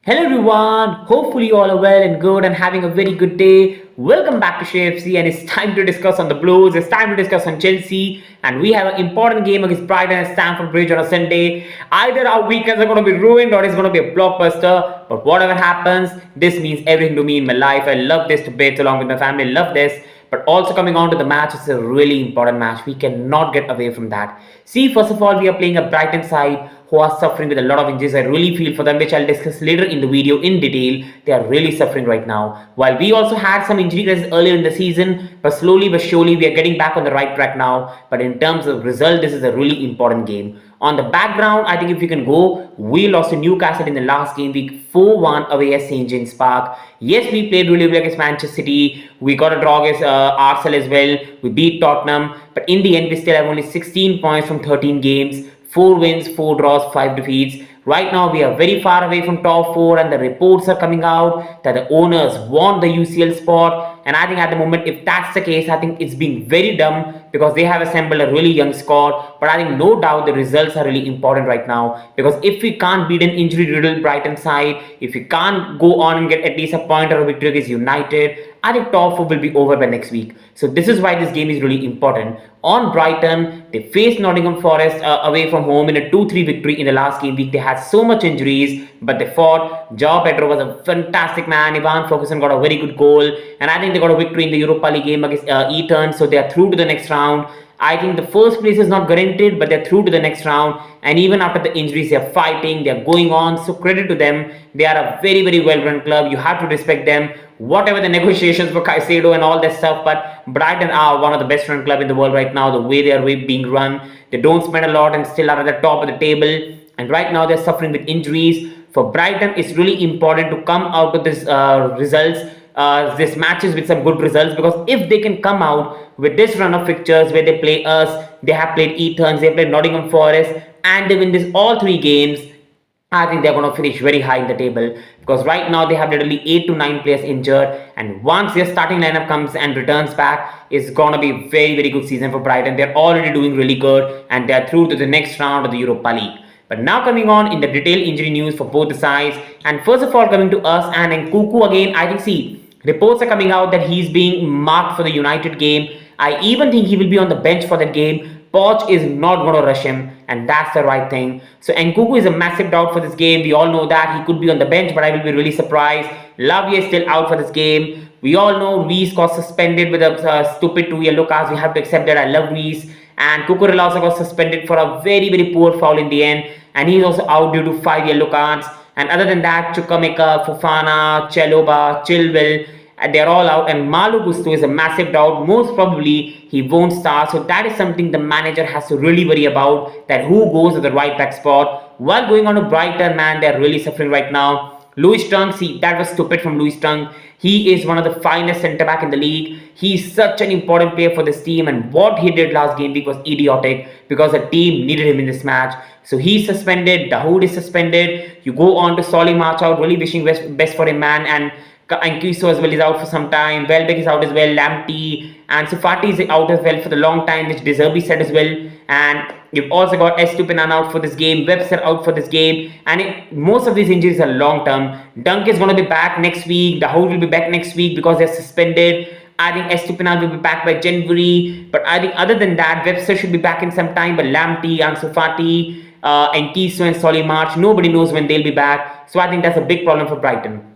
Hello everyone, hopefully you all are well and good and having a very good day. Welcome back to ShareFC and it's time to discuss on the Blues, it's time to discuss on Chelsea and we have an important game against Brighton at Stamford Bridge on a Sunday. Either our weekends are going to be ruined or it's going to be a blockbuster, but whatever happens, this means everything to me in my life. I love this debate along with my family, love this. But also coming on to the match, it's a really important match. We cannot get away from that. See, first of all, we are playing a Brighton side who are suffering with a lot of injuries. I really feel for them, which I'll discuss later in the video in detail. They are really suffering right now. While we also had some injuries earlier in the season, but slowly but surely we are getting back on the right track now. But in terms of result, this is a really important game. On the background, I think if you can go, we lost to Newcastle in the last game week 4-1 away at St. James Park. Yes, we played really well against Manchester City. We got a draw against Arsenal as well. We beat Tottenham. But in the end, we still have only 16 points from 13 games. 4 wins, 4 draws, 5 defeats. Right now, we are very far away from top 4 and the reports are coming out that the owners want the UCL spot. And I think at the moment, if that's the case, I think it's being very dumb because they have assembled a really young squad. But I think no doubt the results are really important right now because if we can't beat an injury-riddled Brighton side, if we can't go on and get at least a point or a victory against United, I think top 4 will be over by next week. So this is why this game is really important. On Brighton, they faced Nottingham Forest away from home in a 2-3 victory in the last game week. They had so much injuries, but they fought. Joao Pedro was a fantastic man. Ivan Ferguson got a very good goal. And I think they got a victory in the Europa League game against Eton. So they are through to the next round. I think the first place is not guaranteed, but they're through to the next round. And even after the injuries, they're fighting, they're going on. So credit to them. They are a very, very well-run club. You have to respect them. Whatever the negotiations for Caicedo and all that stuff, but Brighton are one of the best run club in the world right now. The way they are being run, they don't spend a lot and still are at the top of the table. And right now they're suffering with injuries. For Brighton, it's really important to come out of this this matches with some good results because if they can come out with this run of fixtures where they play us, they have played Eton, they have played Nottingham Forest, and they win this all 3 games, I think they're going to finish very high in the table because right now they have literally 8 to 9 players injured, and once their starting lineup comes and returns back, it's going to be a very, very good season for Brighton. They're already doing really good and they're through to the next round of the Europa League. But now coming on in the detailed injury news for both the sides, and first of all coming to us and Nkunku again, I think reports are coming out that he's being marked for the United game. I even think he will be on the bench for that game. Poch is not going to rush him, and that's the right thing. So Nkunku is a massive doubt for this game. We all know that he could be on the bench, but I will be really surprised. Lavia is still out for this game. We all know Reese got suspended with a stupid 2 yellow cards. We have to accept that. I love Reese. And Cucurella also got suspended for a very, very poor foul in the end. And he's also out due to 5 yellow cards. And other than that, Chukwuemeka, Fofana, Chalobah, Chilwell, they're all out. And Malo Gusto is a massive doubt. Most probably, he won't start. So that is something the manager has to really worry about, that who goes to the right back spot. While going on to Brighton, man, they're really suffering right now. Louis Tung, see, that was stupid from Louis Tung. He is one of the finest centre-back in the league. He's such an important player for this team, and what he did last game week was idiotic because the team needed him in this match. So he's suspended, Dahoud is suspended. You go on to Solly March out, really wishing best for him, man. And Caicedo as well is out for some time. Welbeck is out as well. Lamptey and Sufati is out as well for the long time, which De Zerbi said as well. And you've also got Estupinan out for this game, Webster out for this game, and most of these injuries are long term. Dunk is going to be back next week. Dahoud will be back next week because they're suspended. I think Estupinan will be back by January. But I think other than that, Webster should be back in some time. But Lamptey and Sufati and Caicedo and Solly March, nobody knows when they'll be back. So I think that's a big problem for Brighton.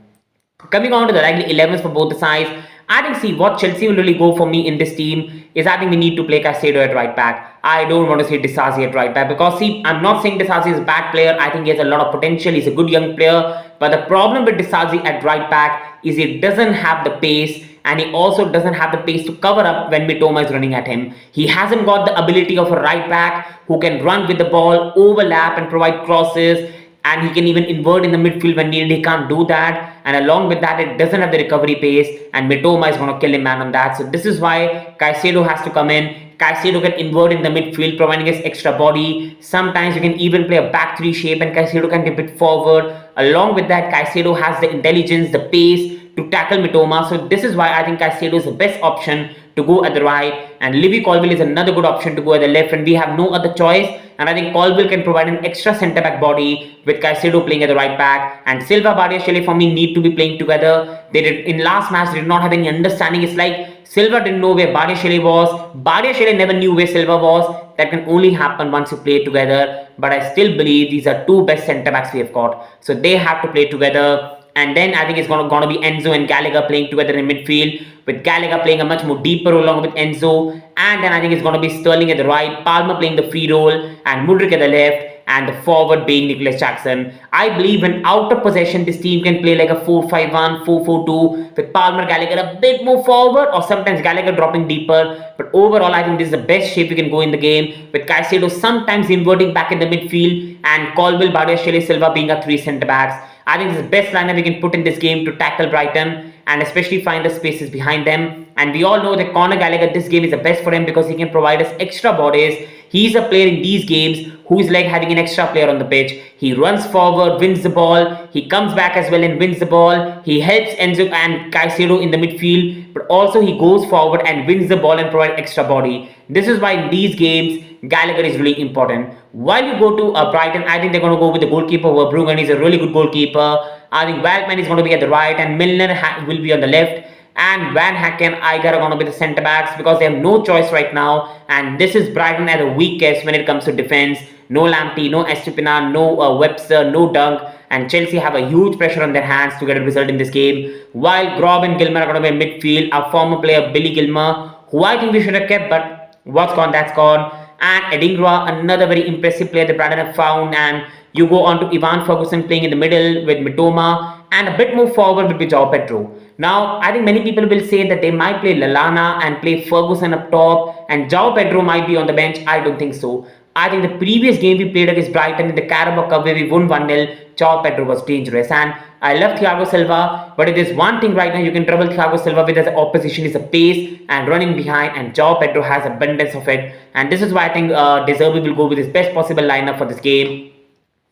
Coming on to the likely 11s for both the sides, I think what Chelsea will really go for me in this team is I think we need to play Caicedo at right back. I don't want to see Disasi at right back because I'm not saying Disasi is a bad player. I think he has a lot of potential. He's a good young player. But the problem with Disasi at right back is he doesn't have the pace, and he also doesn't have the pace to cover up when Mitoma is running at him. He hasn't got the ability of a right back who can run with the ball, overlap and provide crosses. And he can even invert in the midfield when needed. He can't do that. And along with that, it doesn't have the recovery pace. And Mitoma is going to kill him, man, on that. So this is why Caicedo has to come in. Caicedo can invert in the midfield, providing his extra body. Sometimes you can even play a back 3 shape and Caicedo can dip it forward. Along with that, Caicedo has the intelligence, the pace to tackle Mitoma. So this is why I think Caicedo is the best option to go at the right, and Livy Colville is another good option to go at the left, and we have no other choice. And I think Colville can provide an extra centre back body with Caicedo playing at the right back, and Silva, Badiashile for me need to be playing together. They did in last match, they did not have any understanding. It's like Silva didn't know where Badiashile was. Badiashile never knew where Silva was. That can only happen once you play together. But I still believe these are two best centre backs we have got, so they have to play together. And then I think it's going to be Enzo and Gallagher playing together in midfield, with Gallagher playing a much more deeper role along with Enzo. And then I think it's going to be Sterling at the right, Palmer playing the free role, and Mudryk at the left, and the forward being Nicholas Jackson. I believe when out of possession, this team can play like a 4-5-1, 4-4-2, with Palmer, Gallagher a bit more forward, or sometimes Gallagher dropping deeper. But overall, I think this is the best shape we can go in the game, with Caicedo sometimes inverting back in the midfield, and Colville, Badiashile, Silva being our three centre backs. I think this is the best lineup we can put in this game to tackle Brighton, and especially find the spaces behind them. And we all know that Conor Gallagher, this game is the best for him because he can provide us extra bodies. He's a player in these games who's like having an extra player on the pitch. He runs forward, wins the ball. He comes back as well and wins the ball. He helps Enzo and Caicedo in the midfield, but also he goes forward and wins the ball and provides extra body. This is why in these games, Gallagher is really important. While you go to Brighton, I think they're going to go with the goalkeeper, Verbruggen. He's a really good goalkeeper. I think Waldman is going to be at the right, and Milner will be on the left. And Van Hacken, Iger are going to be the centre backs because they have no choice right now. And this is Brighton at the weakest when it comes to defence. No Lamptey, no Estepina, no Webster, no Dunk. And Chelsea have a huge pressure on their hands to get a result in this game. While Grob and Gilmer are going to be in midfield, our former player Billy Gilmer, who I think we should have kept, but what's gone, that's gone. And Edingra, another very impressive player that Brighton have found. And you go on to Ivan Ferguson playing in the middle with Mitoma, and a bit more forward will be João Pedro. Now, I think many people will say that they might play Lallana and play Ferguson up top, and João Pedro might be on the bench. I don't think so. I think the previous game we played against Brighton in the Carabao Cup where we won 1-0, João Pedro was dangerous. And I love Thiago Silva, but if there's one thing right now you can trouble Thiago Silva with as an opposition is the pace and running behind, and João Pedro has abundance of it. And this is why I think De Zerbi will go with his best possible lineup for this game.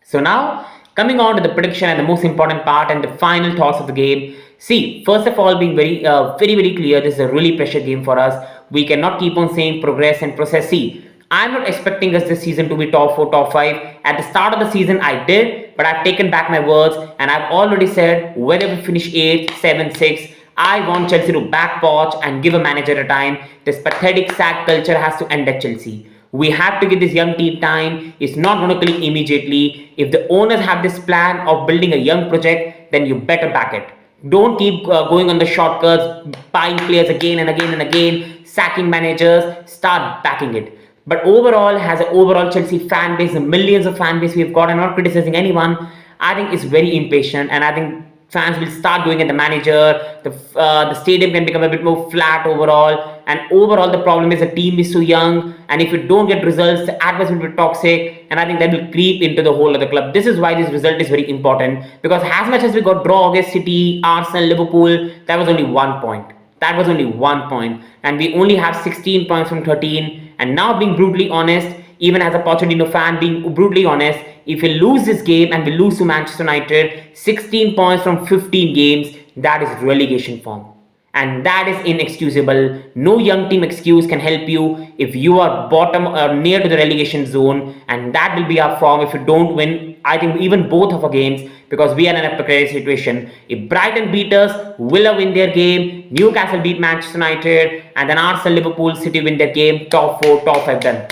So now, coming on to the prediction and the most important part and the final thoughts of the game. See, first of all, being very clear, this is a really pressure game for us. We cannot keep on saying progress and process. See, I'm not expecting us this season to be top 4, top 5. At the start of the season, I did, but I've taken back my words, and I've already said whether we finish 8th, 7th, 6th, I want Chelsea to back Poch and give a manager a time. This pathetic sack culture has to end at Chelsea. We have to give this young team time. It's not going to click immediately. If the owners have this plan of building a young project, then you better back it. Don't keep going on the shortcuts, buying players again and again and again, sacking managers. Start backing it. But overall, as an overall Chelsea fan base, the millions of fan base we've got, I'm not criticizing anyone. I think it's very impatient, and I think fans will start doing it. The manager, the stadium can become a bit more flat overall, and overall the problem is the team is so young, and if you don't get results, the atmosphere will be toxic, and I think that will creep into the whole of the club. This is why this result is very important, because as much as we got draw against City, Arsenal, Liverpool, that was only 1 point. That was only 1 point, and we only have 16 points from 13. And now, being brutally honest, even as a Pochettino fan, being brutally honest, if we lose this game and we lose to Manchester United, 16 points from 15 games, that is relegation form. And that is inexcusable. No young team excuse can help you if you are bottom or near to the relegation zone, and that will be our form if you don't win, I think, even both of our games, because we are in a precarious situation. If Brighton beat us, Villa win their game, Newcastle beat Manchester United, and then Arsenal, Liverpool, City win their game, top 4, top 5 done.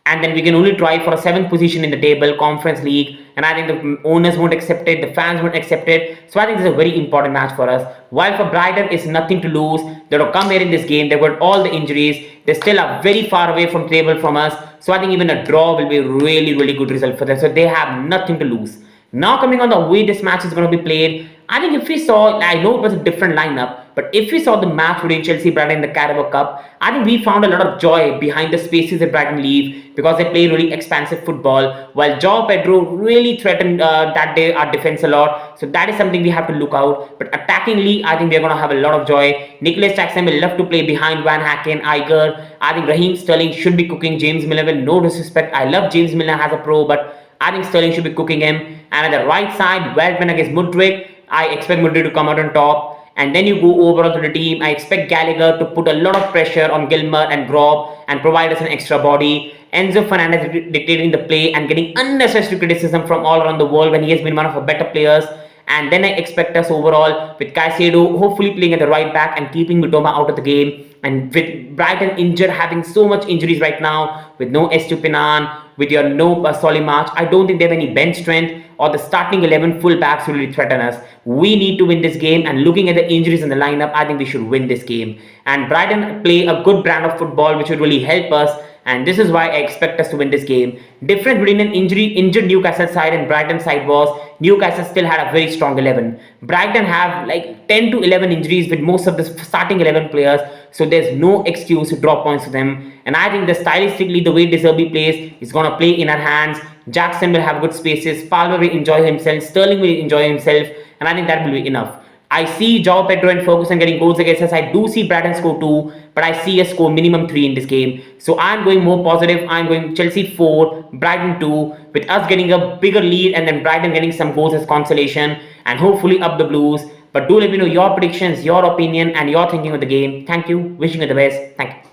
And then we can only try for a 7th position in the table, Conference League. And I think the owners won't accept it, the fans won't accept it. So I think this is a very important match for us. While for Brighton, it's nothing to lose. They don't come here in this game. They've got all the injuries. They still are very far away from the table from us. So I think even a draw will be a really, really good result for them. So they have nothing to lose. Now coming on the way this match is going to be played, I think if we saw, I know it was a different lineup, but if we saw the match between Chelsea Brighton in the Carabao Cup, I think we found a lot of joy behind the spaces that Brighton leave, because they play really expansive football, while João Pedro really threatened that day our defense a lot. So that is something we have to look out. But attackingly, I think we are going to have a lot of joy. Nicholas Jackson will love to play behind Van Hacken, Iger. I think Raheem Sterling should be cooking James Milner. Well, no disrespect, I love James Milner as a pro, but I think Sterling should be cooking him. And at the right side, Waldman against Mudryk, I expect Mudryk to come out on top. and then you go overall to the team. I expect Gallagher to put a lot of pressure on Gilmer and Grob and provide us an extra body. Enzo Fernandez dictating the play and getting unnecessary criticism from all around the world when he has been one of our better players. And then I expect us overall with Caicedo hopefully playing at the right back and keeping Mitoma out of the game. And with Brighton injured, having so much injuries right now, with no Estupinan, with your no Solly March, I don't think they have any bench strength or the starting 11 full backs will really threaten us. We need to win this game, and looking at the injuries in the lineup, I think we should win this game. And Brighton play a good brand of football which would really help us, and this is why I expect us to win this game. Difference between an injured Newcastle side and Brighton side was Newcastle still had a very strong 11. Brighton have like 10 to 11 injuries with most of the starting 11 players, so there's no excuse to drop points to them. And I think the stylistically the way De Zerbi plays is gonna play in our hands. Jackson will have good spaces, Palmer will enjoy himself, Sterling will enjoy himself, and I think that will be enough. I see Joao Pedro and Ferguson getting goals against us. I do see Brighton score 2, but I see us score minimum 3 in this game. So I'm going more positive. I'm going Chelsea 4, Brighton 2, with us getting a bigger lead and then Brighton getting some goals as consolation and hopefully up the Blues. But do let me know your predictions, your opinion, and your thinking of the game. Thank you. Wishing you the best. Thank you.